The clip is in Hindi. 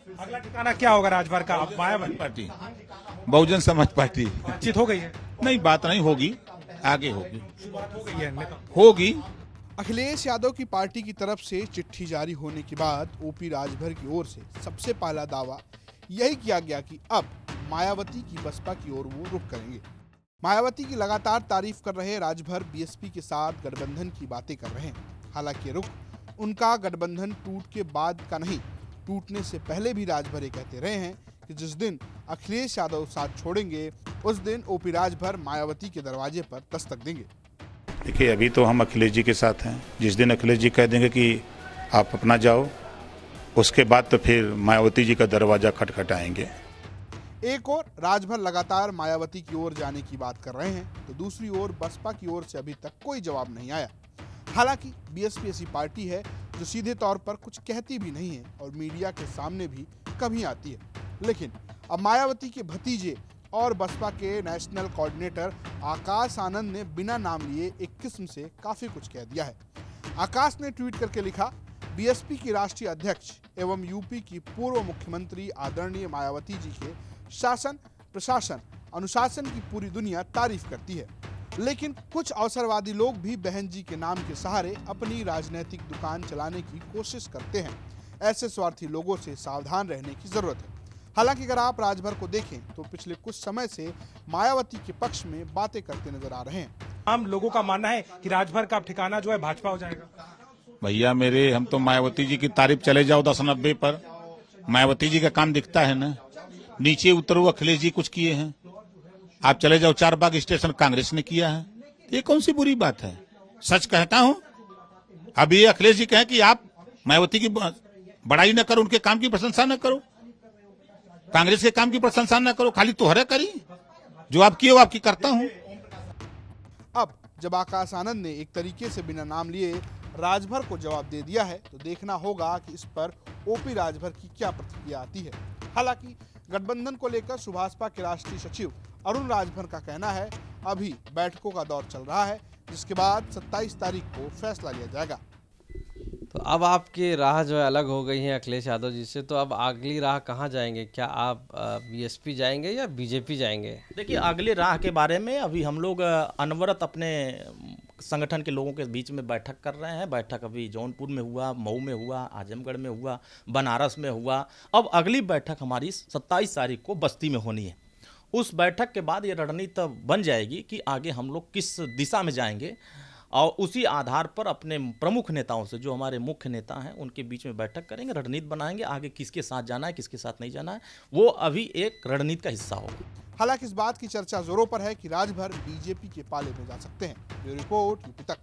अगला ठिकाना क्या होगा राजभर का? Mayawati party, Bahujan Samaj party. बातचीत हो गई है? नहीं, बात नहीं होगी, आगे होगी। बात हो गई है नेता? होगी। अखिलेश यादव की पार्टी की तरफ से चिट्ठी जारी होने के बाद ओपी राजभर की ओर से सबसे पहला दावा यही किया गया कि अब मायावती की बसपा की ओर वो रुख करेंगे। मायावती की लगातार तारीफ कर रहे राजभर बीएसपी के साथ गठबंधन की बातें कर रहे हैं। हालांकि रुख उनका गठबंधन टूट के बाद का नहीं, टूटने से पहले भी राजभर ये कहते रहे हैं कि जिस दिन अखिलेश यादव साथ छोड़ेंगे उस दिन ओपी राजभर मायावती के दरवाजे पर दस्तक देंगे। देखिए, अभी तो हम अखिलेश जी के साथ हैं। जिस दिन अखिलेश जी कह देंगे कि आप अपना जाओ, उसके बाद तो फिर मायावती जी का दरवाजा खटखटाएंगे। एक ओर राजभर लगातार मायावती की ओर जाने की बात कर रहे हैं, तो दूसरी ओर बसपा की ओर से अभी तक कोई जवाब नहीं आया। हालांकि बीएसपी ऐसी पार्टी है जो सीधे तौर पर कुछ कहती भी नहीं है और मीडिया के सामने भी कभी आती है। लेकिन अब मायावती के भतीजे और बसपा के नेशनल कोऑर्डिनेटर आकाश आनंद ने बिना नाम लिए एक किस्म से काफी कुछ कह दिया है। आकाश ने ट्वीट करके लिखा, बीएसपी की राष्ट्रीय अध्यक्ष एवं यूपी की पूर्व मुख्यमंत्री आदरणीय मायावती जी के शासन, प्रशासन, अनुशासन की पूरी दुनिया तारीफ करती है, लेकिन कुछ अवसरवादी लोग भी बहन जी के नाम के सहारे अपनी राजनीतिक दुकान चलाने की कोशिश करते हैं। ऐसे स्वार्थी लोगों से सावधान रहने की जरूरत है। हालांकि अगर आप राजभर को देखें तो पिछले कुछ समय से मायावती के पक्ष में बातें करते नजर आ रहे हैं। आम लोगों का मानना है कि राजभर का ठिकाना जो है भाजपा हो जाएगा। भैया मेरे, हम तो मायावती जी की तारीफ चले जाओ 10-90 पर, मायावती जी का काम दिखता है ना। नीचे उतरो, अखिलेश जी कुछ किए हैं। आप चले जाओ चारबाग स्टेशन, कांग्रेस ने किया है। ये कौन सी बुरी बात है? सच कहता हूं। अब ये अखिलेश जी कहें कि आप मायावती की बड़ाई न करो, उनके काम की प्रशंसा न करो, कांग्रेस के काम की प्रशंसा न करो, खाली तोहरे करी, जो आप किए वो आपकी करता हूं। अब जब आकाश आनंद ने एक तरीके से बिना नाम लिए राजभर को जवाब दे दिया है, तो देखना होगा कि इस पर ओपी राजभर की क्या प्रतिक्रिया आती है। हालांकि गठबंधन को लेकर सुभाषपा के राष्ट्रीय सचिव अरुण राजभर का कहना है, अभी बैठकों का दौर चल रहा है, जिसके बाद 27 तारीख को फैसला लिया जाएगा। तो अब आपकी राह जो है अलग हो गई है अखिलेश यादव जी से, तो अब अगली राह कहाँ जाएंगे? क्या आप बीएसपी जाएंगे या बीजेपी जाएंगे? देखिए, अगली राह के बारे में अभी हम लोग अनवरत अपने संगठन के लोगों के बीच में बैठक कर रहे हैं। बैठक अभी जौनपुर में हुआ, मऊ में हुआ, आजमगढ़ में हुआ, बनारस में हुआ। अब अगली बैठक हमारी 27 तारीख को बस्ती में होनी है। उस बैठक के बाद ये रणनीति बन जाएगी कि आगे हम लोग किस दिशा में जाएंगे, और उसी आधार पर अपने प्रमुख नेताओं से, जो हमारे मुख्य नेता हैं, उनके बीच में बैठक करेंगे, रणनीति बनाएंगे। आगे किसके साथ जाना है, किसके साथ नहीं जाना है, वो अभी एक रणनीति का हिस्सा होगा। हालांकि इस बात की चर्चा जोरों पर है कि राजभर बीजेपी के पाले में जा सकते हैं। ब्यूरो रिपोर्ट, यूपी तक।